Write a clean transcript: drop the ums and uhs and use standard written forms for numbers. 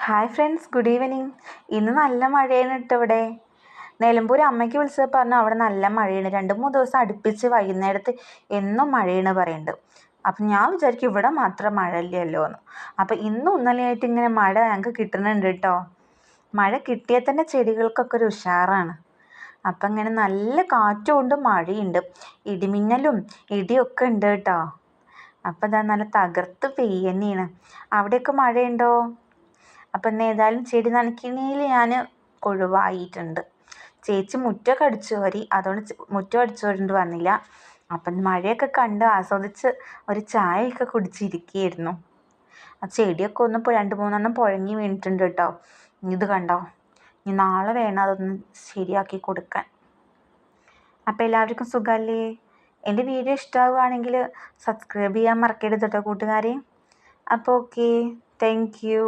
Hi friends, good evening. ഇന്ന് നല്ല മഴയാണ് കേട്ടോ ഇവിടെ. നിലമ്പൂർ അമ്മയ്ക്ക് വിളിച്ചത് പറഞ്ഞു അവിടെ നല്ല മഴയാണ്. 2-3 ദിവസം അടുപ്പിച്ച് വൈകുന്നേരത്ത് എന്നും മഴയാണ് പറയുന്നുണ്ട്. അപ്പം ഞാൻ വിചാരിക്കും ഇവിടെ മാത്രം മഴ ഇല്ലല്ലോ എന്ന്. അപ്പം ഇന്നും ഇന്നലെയായിട്ട് ഇങ്ങനെ മഴ ഞങ്ങൾക്ക് കിട്ടുന്നുണ്ട് കേട്ടോ. മഴ കിട്ടിയാൽ തന്നെ ചെടികൾക്കൊക്കെ ഒരു ഉഷാറാണ്. അപ്പം ഇങ്ങനെ നല്ല കാറ്റും ഉണ്ട്, മഴയുണ്ട്, ഇടിമിന്നലും ഇടിയൊക്കെ ഉണ്ട് കേട്ടോ. അപ്പം ഇതാ നല്ല തകർത്ത് പെയ്യുന്നതാണ്. അവിടെയൊക്കെ മഴയുണ്ടോ? അപ്പം ഇന്ന് ഏതായാലും ചെടി നനയ്ക്കുന്നതിൽ ഞാൻ ഒഴിവായിട്ടുണ്ട്. ചേച്ചി മുറ്റമൊക്കെ അടിച്ചു വാരി, അതുകൊണ്ട് മുറ്റം അടിച്ചു വാരിണ്ട് വന്നില്ല. അപ്പം മഴയൊക്കെ കണ്ട് ആസ്വദിച്ച് ഒരു ചായയൊക്കെ കുടിച്ചിരിക്കുകയായിരുന്നു. ആ ചെടിയൊക്കെ ഒന്ന് 2-3 പുഴങ്ങി വീണിട്ടുണ്ട് കേട്ടോ. ഇത് കണ്ടോ, ഇനി നാളെ വേണം അതൊന്ന് ശരിയാക്കി കൊടുക്കാൻ. അപ്പം എല്ലാവർക്കും സുഖമല്ലേ? എൻ്റെ വീഡിയോ ഇഷ്ടമാവുകയാണെങ്കിൽ സബ്സ്ക്രൈബ് ചെയ്യാൻ മറക്കരുത് കേട്ടോ കൂട്ടുകാരെ. അപ്പോൾ ഓക്കെ, താങ്ക് യു.